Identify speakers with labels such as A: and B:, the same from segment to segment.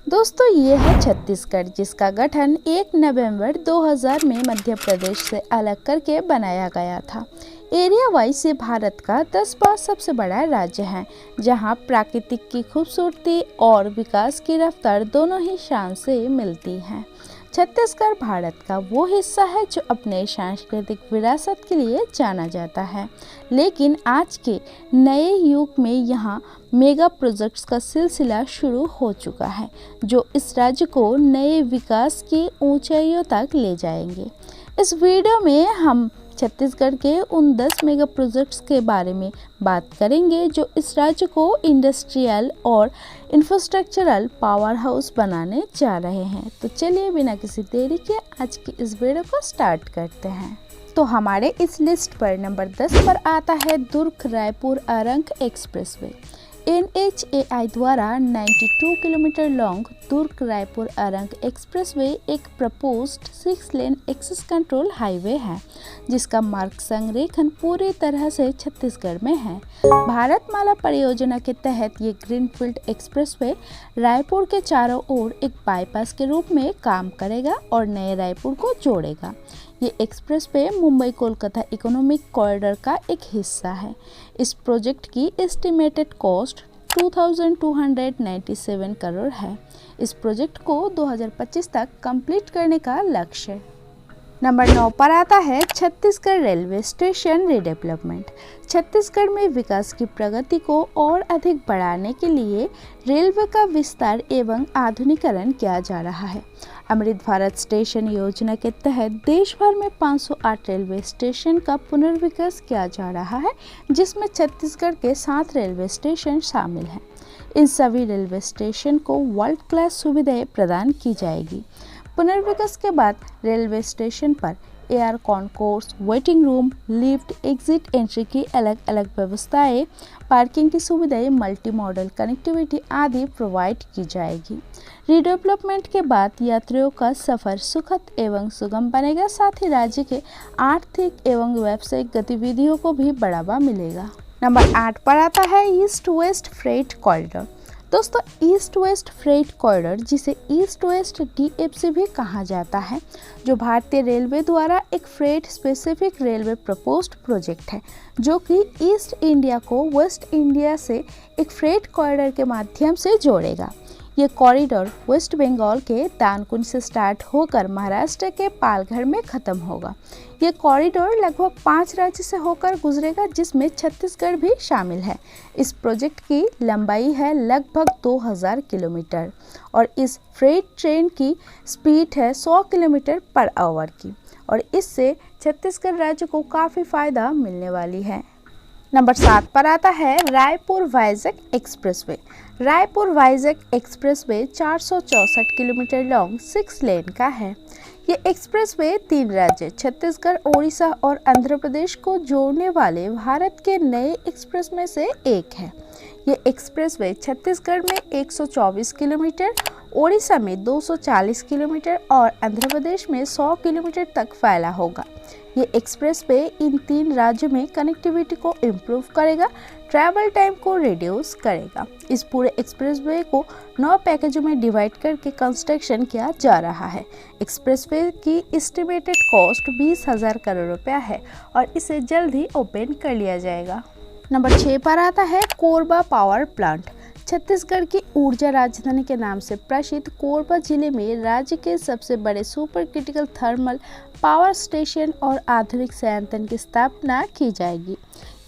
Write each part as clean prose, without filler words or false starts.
A: दोस्तों ये है छत्तीसगढ़, जिसका गठन 1 नवंबर 2000 में मध्य प्रदेश से अलग करके बनाया गया था। एरिया वाइज ये भारत का 10वां सबसे बड़ा राज्य है, जहां प्राकृतिक की खूबसूरती और विकास की रफ्तार दोनों ही शान से मिलती हैं। छत्तीसगढ़ भारत का वो हिस्सा है जो अपने सांस्कृतिक विरासत के लिए जाना जाता है, लेकिन आज के नए युग में यहाँ मेगा प्रोजेक्ट्स का सिलसिला शुरू हो चुका है, जो इस राज्य को नए विकास की ऊंचाइयों तक ले जाएंगे। इस वीडियो में हम छत्तीसगढ़ के उन 10 मेगा प्रोजेक्ट्स के बारे में बात करेंगे जो इस राज्य को इंडस्ट्रियल और इंफ्रास्ट्रक्चरल पावर हाउस बनाने जा रहे हैं। तो चलिए बिना किसी देरी के आज की इस वीडियो को स्टार्ट करते हैं। तो हमारे इस लिस्ट पर नंबर 10 पर आता है दुर्ग रायपुर अरंग एक्सप्रेसवे। NHAI द्वारा 92 kilometre long Durg Raipur Arang expressway एक proposed 6 lane access control highway है, जिसका मार्ग संरेखण पूरी तरह से छत्तीसगढ़ में है। भारतमाला परियोजना के तहत ये ग्रीनफील्ड एक्सप्रेसवे रायपुर के चारों ओर एक बाईपास के रूप में काम करेगा और नए रायपुर को जोड़ेगा। ये expressway Mumbai Kolkata economic corridor का एक हिस्सा है। इस प्रोजेक्ट की एस्टिमेटेड कॉस्ट 2297 करोड़ है। इस प्रोजेक्ट को 2025 तक कंप्लीट करने का लक्ष्य है। नंबर 9 पर आता है Chhattisgarh railway station redevelopment. Chhattisgarh में विकास की प्रगति को और अधिक बढ़ाने के लिए रेलवे का विस्तार एवं आधुनिकीकरण किया जा रहा है। अमृत भारत स्टेशन योजना के तहत देश भर में 508 रेलवे स्टेशन का पुनर्विकास किया जा रहा है, जिसमें छत्तीसगढ़ के 7 रेलवे स्टेशन शामिल हैं। इन सभी रेलवे स्टेशन को वर्ल्ड क्लास सुविधाएं प्रदान की जाएगी। पुनर्विकास के बाद रेलवे स्टेशन पर air concourse, waiting room, lift, exit entry की अलग अलग व्यवस्थाएं, पार्किंग की सुविधाएं, मल्टी मॉडल कनेक्टिविटी आदि प्रोवाइड की जाएगी। रीडेवलपमेंट के बाद यात्रियों का सफ़र सुखद एवं सुगम बनेगा, साथ ही राज्य के आर्थिक एवं व्यावसायिक गतिविधियों को भी बढ़ावा मिलेगा। नंबर 8 पर आता है ईस्ट वेस्ट फ्रेट कॉरिडोर। दोस्तों ईस्ट वेस्ट फ्रेट कॉरिडोर, जिसे ईस्ट वेस्ट DFC भी कहा जाता है, जो भारतीय रेलवे द्वारा एक freight specific railway proposed project है, जो कि ईस्ट इंडिया को वेस्ट इंडिया से एक फ्रेट कॉरिडोर के माध्यम से जोड़ेगा। ये कॉरिडोर वेस्ट बंगाल के दानकुनी से स्टार्ट होकर महाराष्ट्र के पालघर में खत्म होगा। ये कॉरिडोर लगभग 5 राज्य से होकर गुजरेगा, जिसमें छत्तीसगढ़ भी शामिल है। इस प्रोजेक्ट की लंबाई है लगभग 2000 किलोमीटर और इस फ्रेट ट्रेन की स्पीड है 100 किलोमीटर पर आवर की, और इससे छत्तीसगढ़ राज्य को काफ़ी फ़ायदा मिलने वाली है। नंबर 7 पर आता है Raipur Vizag expressway. Raipur Vizag expressway 464 kilometre long 6 लेन का है। ये एक्सप्रेसवे 3 राज्य छत्तीसगढ़, ओडिशा और आंध्र प्रदेश को जोड़ने वाले भारत के नए एक्सप्रेस में से एक है। ये एक्सप्रेसवे छत्तीसगढ़ में 124 किलोमीटर, ओडिशा में 240 किलोमीटर और आंध्र प्रदेश में 100 किलोमीटर तक फैला होगा। ये एक्सप्रेसवे इन 3 राज्यों में कनेक्टिविटी को इम्प्रूव करेगा, ट्रैवल टाइम को रिड्यूस करेगा। इस पूरे एक्सप्रेसवे को 9 पैकेजों में डिवाइड करके कंस्ट्रक्शन किया जा रहा है। एक्सप्रेसवे की एस्टिमेटेड कॉस्ट 20,000 करोड़ रुपया है और इसे जल्द ही ओपन कर लिया जाएगा। नंबर 6 पर आता है कोरबा पावर प्लांट। छत्तीसगढ़ की ऊर्जा राजधानी के नाम से प्रसिद्ध कोरबा जिले में राज्य के सबसे बड़े super critical thermal power station और आधुनिक संयंत्र की स्थापना की जाएगी।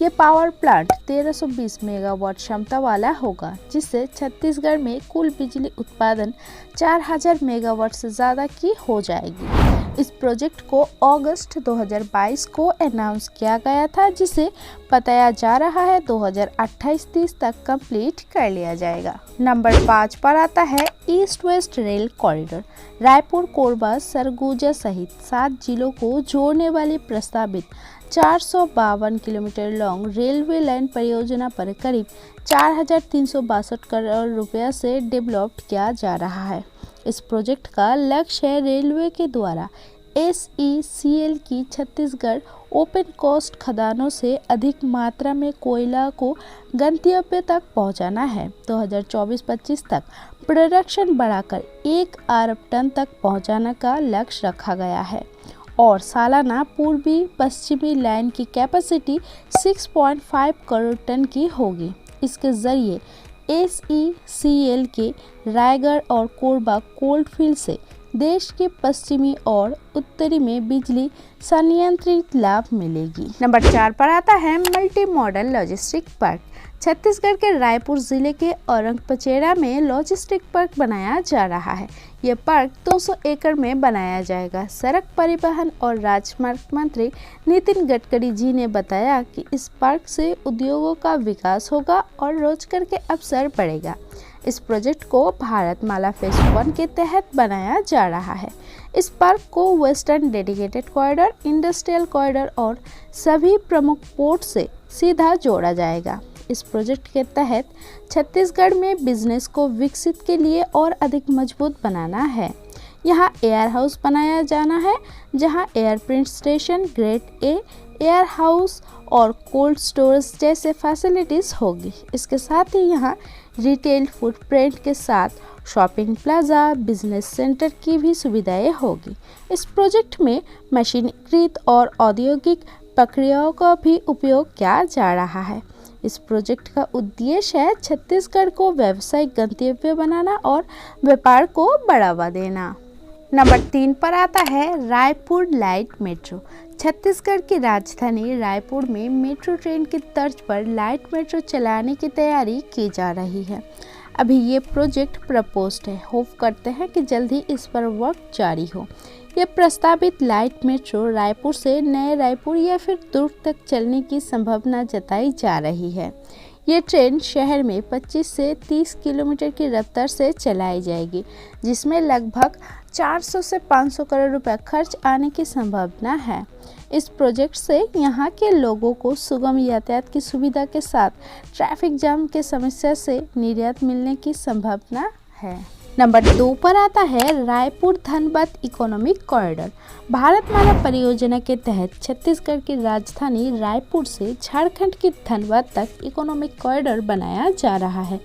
A: ये पावर प्लांट 1320 मेगावाट क्षमता वाला होगा, जिससे छत्तीसगढ़ में कुल बिजली उत्पादन 4000 मेगावाट से ज़्यादा की हो जाएगी। इस प्रोजेक्ट को अगस्त 2022 को अनाउंस किया गया था, जिसे बताया जा रहा है 2028-30 तक कंप्लीट कर लिया जाएगा। नंबर 5 पर आता है east west rail corridor. Raipur, Korba, Surguja सहित 7 जिलों को जोड़ने वाली प्रस्तावित 452 किलोमीटर लॉन्ग रेलवे लाइन परियोजना पर करीब 4362 करोड़ रुपया से डेवलप किया जा रहा है। इस प्रोजेक्ट का लक्ष्य है रेलवे के द्वारा SECL की छत्तीसगढ़ ओपन कास्ट खदानों से अधिक मात्रा में कोयला को गंतव्य तक पहुंचाना है। 2024-25 तक प्रोडक्शन बढ़ाकर 1 अरब टन तक पहुंचाने का लक्ष्य रखा गया है और सालाना पूर्वी पश्चिमी लाइन की कैपेसिटी 6.5 करोड़ टन की होगी। इसके जरिए SECL के रायगढ़ और कोरबा कोल्डफील्ड से देश के पश्चिमी और उत्तरी में बिजली संयंत्रित लाभ मिलेगी। नंबर 4 पर आता है multi modal logistic park. Chhattisgarh के रायपुर जिले के औरंगपचेरा में लॉजिस्टिक पार्क बनाया जा रहा है। यह पार्क 200 एकड़ में बनाया जाएगा। सड़क परिवहन और राजमार्ग मंत्री नितिन गडकरी जी ने बताया कि इस पार्क से उद्योगों का विकास होगा और रोजगार के अवसर बढ़ेगा। इस प्रोजेक्ट को भारतमाला फेज 1 के तहत बनाया जा रहा है। इस पार्क को western dedicated corridor, industrial corridor और सभी प्रमुख पोर्ट से सीधा जोड़ा जाएगा। इस प्रोजेक्ट के तहत छत्तीसगढ़ में बिजनेस को विकसित के लिए और अधिक मजबूत बनाना है। यहाँ एयर हाउस बनाया जाना है, जहाँ air freight station, grade A warehouse और कोल्ड स्टोरेज जैसे फैसिलिटीज़ होगी। इसके साथ ही यहाँ रिटेल फुटप्रिंट के साथ शॉपिंग प्लाजा, बिजनेस सेंटर की भी सुविधाएं होगी। इस प्रोजेक्ट में मशीनीकृत और औद्योगिक प्रक्रियाओं का भी उपयोग किया जा रहा है। इस प्रोजेक्ट का उद्देश्य है छत्तीसगढ़ को व्यावसायिक गंतव्य बनाना और व्यापार को बढ़ावा देना। नंबर 3 पर आता है रायपुर लाइट मेट्रो। छत्तीसगढ़ की राजधानी रायपुर में मेट्रो ट्रेन की तर्ज पर लाइट मेट्रो चलाने की तैयारी की जा रही है। अभी ये प्रोजेक्ट प्रपोज्ड है। होप करते हैं कि जल्द ही इस पर वर्क जारी हो। यह प्रस्तावित लाइट मेट्रो रायपुर से नए रायपुर या फिर दुर्ग तक चलने की संभावना जताई जा रही है। ये ट्रेन शहर में 25 से 30 किलोमीटर की रफ्तार से चलाई जाएगी, जिसमें लगभग 400 से 500 करोड़ रुपए खर्च आने की संभावना है। इस प्रोजेक्ट से यहाँ के लोगों को सुगम यातायात की सुविधा के साथ ट्रैफिक जाम के समस्या से निजात मिलने की संभावना है। नंबर 2 पर आता है रायपुर धनबाद इकोनॉमिक कॉरिडोर। भारतमाला परियोजना के तहत छत्तीसगढ़ की राजधानी रायपुर से झारखंड के धनबाद तक इकोनॉमिक कॉरिडोर बनाया जा रहा है,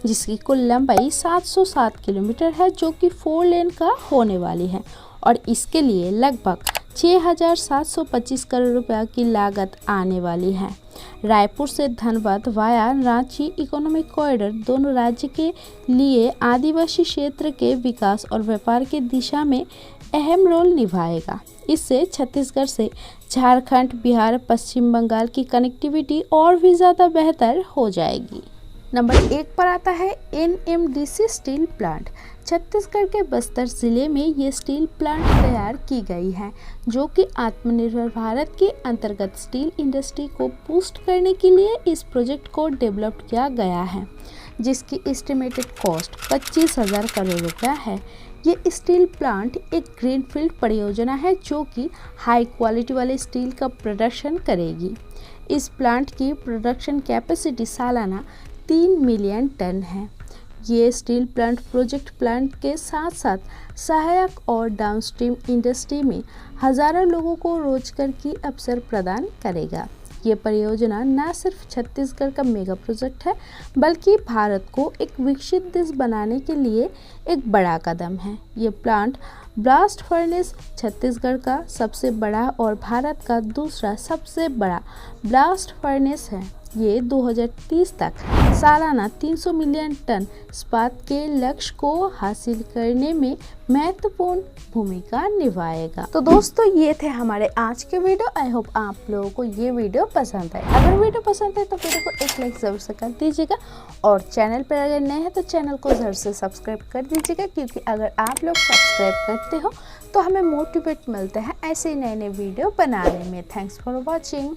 A: जिसकी कुल लंबाई 707 किलोमीटर है, जो कि 4 लेन का होने वाली है और इसके लिए लगभग 6,725 करोड़ रुपए की लागत आने वाली है। रायपुर से Dhanbad via Ranchi economic corridor दोनों राज्य के लिए आदिवासी क्षेत्र के विकास और व्यापार की दिशा में अहम रोल निभाएगा। इससे छत्तीसगढ़ से झारखंड, बिहार, पश्चिम बंगाल की कनेक्टिविटी और भी ज़्यादा बेहतर हो जाएगी। नंबर 1 पर आता है NMDC स्टील प्लांट। छत्तीसगढ़ के बस्तर जिले में ये स्टील प्लांट तैयार की गई है, जो कि आत्मनिर्भर भारत के अंतर्गत स्टील इंडस्ट्री को बूस्ट करने के लिए इस प्रोजेक्ट को डेवलप किया गया है, जिसकी एस्टिमेटेड कॉस्ट 25,000 करोड़ रुपया है। ये स्टील प्लांट एक ग्रीनफील्ड परियोजना है, जो कि हाई क्वालिटी वाले स्टील का प्रोडक्शन करेगी। इस प्लांट की प्रोडक्शन कैपेसिटी सालाना 3 मिलियन टन है। ये स्टील प्लांट प्रोजेक्ट प्लांट के साथ साथ सहायक और डाउनस्ट्रीम इंडस्ट्री में हजारों लोगों को रोजगार की अवसर प्रदान करेगा। ये परियोजना न सिर्फ छत्तीसगढ़ का मेगा प्रोजेक्ट है, बल्कि भारत को एक विकसित देश बनाने के लिए एक बड़ा कदम है। ये प्लांट ब्लास्ट फर्नेस छत्तीसगढ़ का सबसे बड़ा और भारत का दूसरा सबसे बड़ा ब्लास्ट फर्नेस है। ये 2030 तक सालाना 300 मिलियन टन इस्पात के लक्ष्य को हासिल करने में महत्वपूर्ण भूमिका निभाएगा। तो दोस्तों, ये थे हमारे आज के वीडियो। आई होप आप लोगों को ये वीडियो पसंद आए। अगर वीडियो पसंद है तो वीडियो को एक लाइक जरूर से कर दीजिएगा और चैनल पर अगर नए हैं तो चैनल को जरूर से सब्सक्राइब कर दीजिएगा, क्योंकि अगर आप लोग सब्सक्राइब करते हो तो हमें मोटिवेट मिलते हैं ऐसे नए नए वीडियो बनाने में। Thanks for watching.